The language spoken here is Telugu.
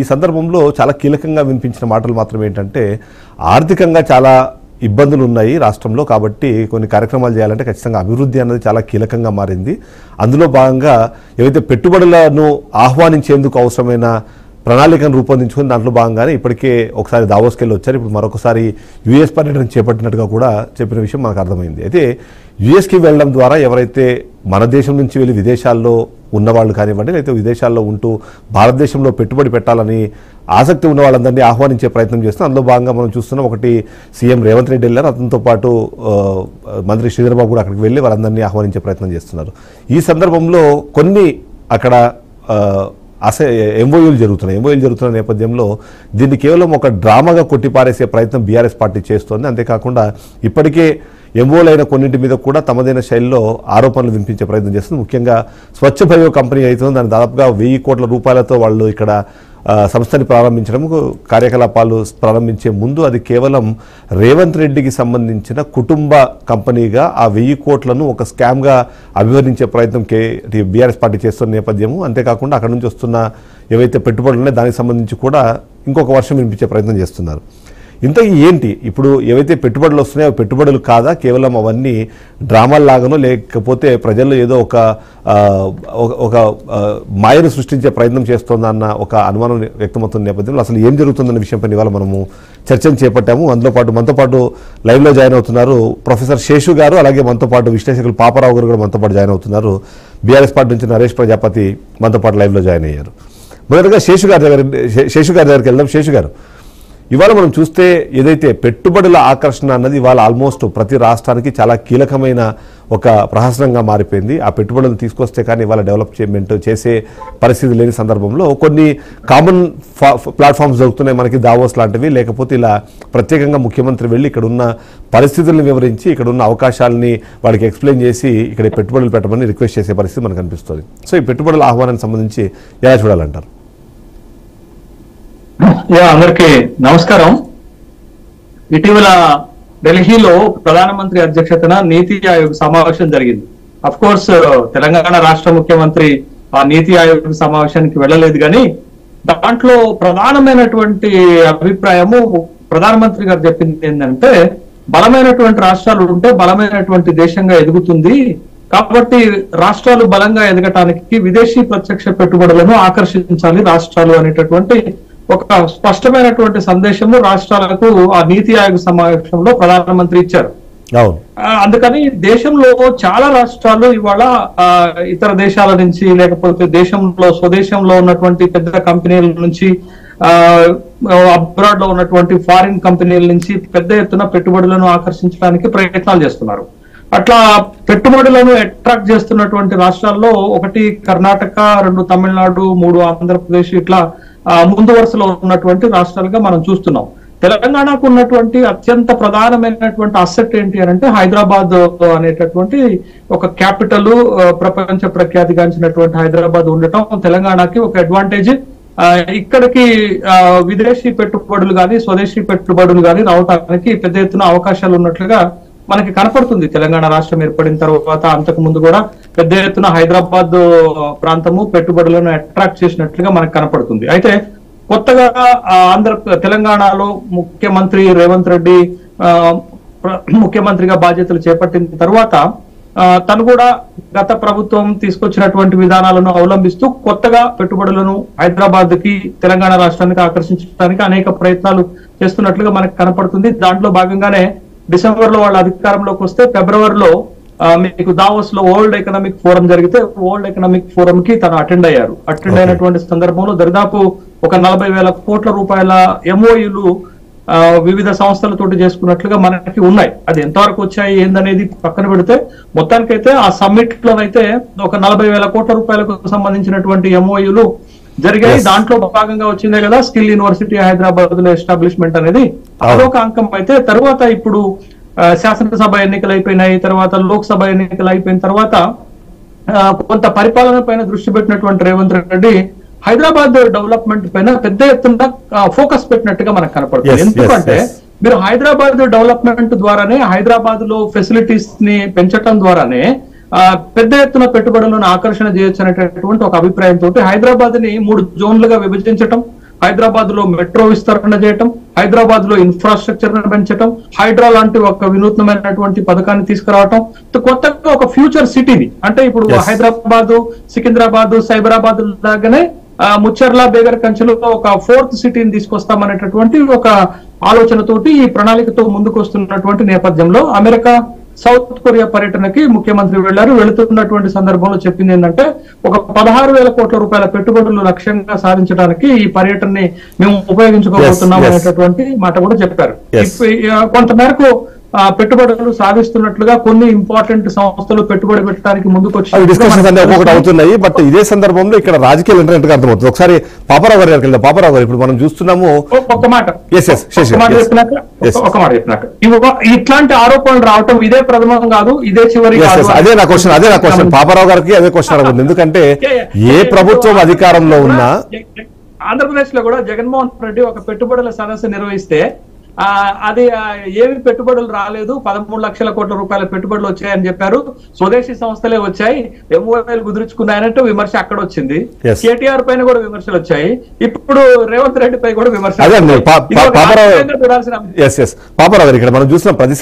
ఈ సందర్భంలో చాలా కీలకంగా వినిపించిన మాటలు మాత్రం ఏంటంటే ఆర్థికంగా చాలా ఇబ్బందులు ఉన్నాయి రాష్ట్రంలో కాబట్టి కొన్ని కార్యక్రమాలు చేయాలంటే ఖచ్చితంగా అభివృద్ధి అన్నది చాలా కీలకంగా మారింది. అందులో భాగంగా ఏవైతే పెట్టుబడులను ఆహ్వానించేందుకు అవసరమైన ప్రణాళికను రూపొందించుకుని దాంట్లో భాగంగానే ఇప్పటికే ఒకసారి దావోస్కి వెళ్ళి వచ్చారు. ఇప్పుడు మరొకసారి యుఎస్ పర్యటన చేపట్టినట్టుగా కూడా చెప్పిన విషయం మనకు అర్థమైంది. అయితే యుఎస్కి వెళ్ళడం ద్వారా ఎవరైతే మన దేశం నుంచి వెళ్ళి విదేశాల్లో ఉన్నవాళ్ళు కానివ్వండి, లేకపోతే విదేశాల్లో ఉంటూ భారతదేశంలో పెట్టుబడి పెట్టాలని ఆసక్తి ఉన్న వాళ్ళందరినీ ఆహ్వానించే ప్రయత్నం చేస్తున్నాం. అందులో భాగంగా మనం చూస్తున్నాం, ఒకటి సీఎం రేవంత్ రెడ్డి వెళ్ళారు, అతనితో పాటు మంత్రి శ్రీధర్ బాబు కూడా అక్కడికి వెళ్ళి వాళ్ళందరినీ ఆహ్వానించే ప్రయత్నం చేస్తున్నారు. ఈ సందర్భంలో కొన్ని అక్కడ ఎంఓయూలు జరుగుతున్న నేపథ్యంలో దీన్ని కేవలం ఒక డ్రామాగా కొట్టిపారేసే ప్రయత్నం బీఆర్ఎస్ పార్టీ చేస్తోంది. అంతేకాకుండా ఇప్పటికే ఎంఓలైన కొన్నింటి మీద కూడా తమదైన శైలిలో ఆరోపణలు వినిపించే ప్రయత్నం చేస్తుంది. ముఖ్యంగా స్వచ్ఛ బయో కంపెనీ అవుతుంది, దాని దాదాపుగా 1000 కోట్ల రూపాయలతో వాళ్ళు ఇక్కడ సంస్థని ప్రారంభించడం, కార్యకలాపాలు ప్రారంభించే ముందు అది కేవలం రేవంత్ రెడ్డికి సంబంధించిన కుటుంబ కంపెనీగా ఆ 1000 కోట్లను ఒక స్కామ్గా అభివర్ణించే ప్రయత్నం బీఆర్ఎస్ పార్టీ చేస్తున్న నేపథ్యము. అంతేకాకుండా అక్కడ నుంచి వస్తున్న ఏవైతే పెట్టుబడులు ఉన్నాయో దానికి సంబంధించి కూడా ఇంకొక వర్షం వినిపించే ప్రయత్నం చేస్తున్నారు. ఇంతకీ ఏంటి ఇప్పుడు ఏవైతే పెట్టుబడులు వస్తున్నాయో పెట్టుబడులు కాదా, కేవలం అవన్నీ డ్రామాల్లాగానో లేకపోతే ప్రజల్లో ఏదో ఒక మాయను సృష్టించే ప్రయత్నం చేస్తోందన్న ఒక అనుమానం వ్యక్తమవుతున్న నేపథ్యంలో అసలు ఏం జరుగుతుందన్న విషయంపై ఇవాళ మనము చర్చను చేపట్టాము. అందులో పాటు మనతో పాటు లైవ్లో జాయిన్ అవుతున్నారు ప్రొఫెసర్ శేషు గారు, అలాగే మనతో పాటు విశ్లేషకులు పాపారావు గారు కూడా మనతో పాటు జాయిన్ అవుతున్నారు. బీఆర్ఎస్ పార్టీ నుంచి నరేష్ ప్రజాపతి మనతో పాటు లైవ్లో జాయిన్ అయ్యారు. మొదటగా శేషు గారి దగ్గరికి వెళ్దాం. శేషు గారు, ఇవాళ మనం చూస్తే ఏదైతే పెట్టుబడుల ఆకర్షణ అన్నది ఇవాళ ఆల్మోస్ట్ ప్రతి రాష్ట్రానికి చాలా కీలకమైన ఒక ప్రహసనంగా మారిపోయింది. ఆ పెట్టుబడులను తీసుకొస్తే కానీ ఇవాళ డెవలప్మెంట్ చేసే పరిస్థితి లేని సందర్భంలో కొన్ని కామన్ ప్లాట్ఫామ్స్ దొరుకుతున్నాయి మనకి, దావోస్ లాంటివి, లేకపోతే ఇలా ప్రత్యేకంగా ముఖ్యమంత్రి వెళ్ళి ఇక్కడ ఉన్న పరిస్థితులను వివరించి ఇక్కడ ఉన్న అవకాశాలని వాడికి ఎక్స్ప్లెయిన్ చేసి ఇక్కడ పెట్టుబడులు పెట్టమని రిక్వెస్ట్ చేసే పరిస్థితి మనకు అనిపిస్తుంది. సో ఈ పెట్టుబడుల ఆహ్వానానికి సంబంధించి ఎలా చూడాలంటారు? అందరికి నమస్కారం. ఇటీవల ఢిల్లీలో ప్రధానమంత్రి అధ్యక్షతన నీతి ఆయోగ్ సమావేశం జరిగింది. అఫ్ కోర్స్ తెలంగాణ రాష్ట్ర ముఖ్యమంత్రి ఆ నీతి ఆయోగ్ సమావేశానికి వెళ్ళలేదు, కానీ దాంట్లో ప్రధానమైనటువంటి అభిప్రాయము ప్రధానమంత్రి గారు చెప్పింది ఏంటంటే, బలమైనటువంటి రాష్ట్రాలు ఉంటే బలమైనటువంటి దేశంగా ఎదుగుతుంది, కాబట్టి రాష్ట్రాలు బలంగా ఎదగటానికి విదేశీ ప్రత్యక్ష పెట్టుబడులను ఆకర్షించాలి రాష్ట్రాలు అనేటటువంటి ఒక స్పష్టమైనటువంటి సందేశము రాష్ట్రాలకు ఆ నీతి ఆయోగ్ సమావేశంలో ప్రధానమంత్రి ఇచ్చారు. అందుకని దేశంలో చాలా రాష్ట్రాలు ఇవాళ ఇతర దేశాల నుంచి, లేకపోతే స్వదేశంలో ఉన్నటువంటి పెద్ద కంపెనీల నుంచి, అబ్రాడ్ లో ఉన్నటువంటి ఫారిన్ కంపెనీల నుంచి పెద్ద ఎత్తున పెట్టుబడులను ఆకర్షించడానికి ప్రయత్నాలు చేస్తున్నారు. అట్లా పెట్టుబడులను అట్రాక్ట్ చేస్తున్నటువంటి రాష్ట్రాల్లో 1 కర్ణాటక, 2 తమిళనాడు, 3 ఆంధ్రప్రదేశ్, ఇట్లా ముందు వరుసలో ఉన్నటువంటి రాష్ట్రాలుగా మనం చూస్తున్నాం. తెలంగాణకు ఉన్నటువంటి అత్యంత ప్రధానమైనటువంటి అసెట్ ఏంటి అని అంటే, హైదరాబాద్ అనేటటువంటి ఒక క్యాపిటల్, ప్రపంచ ప్రఖ్యాతిగాంచినటువంటి హైదరాబాద్ ఉండటం తెలంగాణకి ఒక అడ్వాంటేజ్. ఇక్కడికి విదేశీ పెట్టుబడులు కానీ స్వదేశీ పెట్టుబడులు కానీ రావడానికి పెద్ద ఎత్తున అవకాశాలు ఉన్నట్లుగా మనకి కనపడుతుంది. తెలంగాణ రాష్ట్రం ఏర్పడిన తర్వాత అంతకు ముందు కూడా పెద్ద ఎత్తున హైదరాబాద్ ప్రాంతము పెట్టుబడులను అట్రాక్ట్ చేసినట్లుగా మనకు కనపడుతుంది. అయితే కొత్తగా తెలంగాణలో ముఖ్యమంత్రి రేవంత్ రెడ్డి ముఖ్యమంత్రిగా బాధ్యతలు చేపట్టిన తర్వాత తను కూడా గత ప్రభుత్వం తీసుకొచ్చినటువంటి విధానాలను అవలంబిస్తూ కొత్తగా పెట్టుబడులను హైదరాబాద్ కి, తెలంగాణ రాష్ట్రానికి ఆకర్షించడానికి అనేక ప్రయత్నాలు చేస్తున్నట్లుగా మనకు కనపడుతుంది. దాంట్లో భాగంగానే డిసెంబర్ లో వాళ్ళ అధికారంలోకి వస్తే ఫిబ్రవరిలో మీకు దావోస్ లో వరల్డ్ ఎకనామిక్ ఫోరం జరిగితే వరల్డ్ ఎకనామిక్ ఫోరం కి తను అటెండ్ అయినటువంటి సందర్భంలో దాదాపు ఒక 40,000 కోట్ల రూపాయల ఎంఓయూలు వివిధ సంస్థలతోటి చేసుకున్నట్లుగా మనకి ఉన్నాయి. అది ఎంతవరకు వచ్చాయి ఏందనేది పక్కన పెడితే మొత్తానికైతే ఆ సమ్మిట్ లోనైతే ఒక 40,000 కోట్ల రూపాయలకు సంబంధించినటువంటి ఎంఓయూలు జరిగాయి. దాంట్లో భాగంగా వచ్చిందే కదా స్కిల్ యూనివర్సిటీ హైదరాబాద్ లో ఎస్టాబ్లిష్మెంట్ అనేది, అదొక అంకం. అయితే తర్వాత ఇప్పుడు శాసనసభ ఎన్నికలు అయిపోయినాయి, తర్వాత లోక్సభ ఎన్నికలు అయిపోయిన తర్వాత కొంత పరిపాలన పైన దృష్టి పెట్టినటువంటి రేవంత్ రెడ్డి హైదరాబాద్ డెవలప్మెంట్ పైన పెద్ద ఎత్తున ఫోకస్ పెట్టినట్టుగా మనకు కనపడుతుంది. ఎందుకంటే మీరు హైదరాబాద్ డెవలప్మెంట్ ద్వారానే, హైదరాబాద్ లో ఫెసిలిటీస్ ని పెంచడం ద్వారానే పెద్ద ఎత్తున పెట్టుబడులను ఆకర్షణ చేయొచ్చు అనేటటువంటి ఒక అభిప్రాయంతో హైదరాబాద్ ని 3 జోన్లుగా విభజించడం, హైదరాబాద్ లో మెట్రో విస్తరణ చేయటం, హైదరాబాద్ లో ఇన్ఫ్రాస్ట్రక్చర్ పెంచడం, హైడ్రా లాంటి ఒక వినూత్నమైనటువంటి పథకాన్ని తీసుకురావటం, కొత్తగా ఒక ఫ్యూచర్ సిటీని, అంటే ఇప్పుడు Yes. హైదరాబాద్, సికింద్రాబాద్, సైబరాబాద్ లాగానే ముచ్చర్ల, బేగర్ కంచెలో ఒక 4th సిటీని తీసుకొస్తామనేటటువంటి ఒక ఆలోచనతోటి ఈ ప్రణాళికతో ముందుకు వస్తున్నటువంటి నేపథ్యంలో అమెరికా, సౌత్ కొరియా పర్యటనకి ముఖ్యమంత్రి వెళ్లారు. వెళుతున్నటువంటి సందర్భంలో చెప్పింది ఏంటంటే ఒక 16,000 కోట్ల రూపాయల పెట్టుబడులు లక్ష్యంగా సాధించడానికి ఈ పర్యటనని మేము ఉపయోగించుకోబోతున్నాం Yes, yes. అనేటటువంటి మాట కూడా చెప్పారు. Yes. కొంతమేరకు పెట్టుబడులు సాధిస్తున్నట్లుగా కొన్ని ఇంపార్టెంట్ సంస్థలు పెట్టుబడి పెట్టడానికి ముందుకు అవి డిస్కషన్స్ అన్ని ఒక్కొక్కటి అవుతున్నాయి. బట్ ఇదే సందర్భంలో ఇక్కడ రాజకీయాలు ఇంటర్నెట్ గా అర్థమవుతుంది. ఒకసారి పాపారావు గారి దగ్గరికి వెళ్దాం. పాపారావు గారు, ఇప్పుడు మనం చూస్తున్నాము ఒక మాట Yes, yes, శేష్ ఒక మాట గారు, yes. చెప్పినాక Yes. ఒక మాట చెప్పినాక ఇట్లాంటి ఆరోపణలు రావటం ఇదే ప్రథమం కాదు, ఇదే చివరి Yes, కాదు. yes. అదే నా క్వశ్చన్ పాపారావు గారికి అదే క్వశ్చన్ అడుగుతుంది. ఎందుకంటే ఏ ప్రభుత్వం అధికారంలో ఉన్నా ఆంధ్రప్రదేశ్ లో కూడా జగన్మోహన్ రెడ్డి ఒక పెట్టుబడుల సదస్సు నిర్వహిస్తే అది ఏమి పెట్టుబడులు రాలేదు, 13 లక్షల కోట్ల రూపాయల పెట్టుబడులు వచ్చాయని చెప్పారు, స్వదేశీ సంస్థలే వచ్చాయి, ఎంఓఏలు కుదుర్చుకున్నాయన్నట్టు విమర్శ అక్కడ వచ్చింది. Yes. కేటీఆర్ పైన కూడా విమర్శలు వచ్చాయి, ఇప్పుడు రేవంత్ రెడ్డి పై కూడా విమర్శలు అదే వచ్చాయి. అండి ఇది ఒక పాపారావు రాజకీయంగా చూడాల్సిన అంశం. పాపారావు గారు, ఇక్కడ మనం చూసిన ప్రతి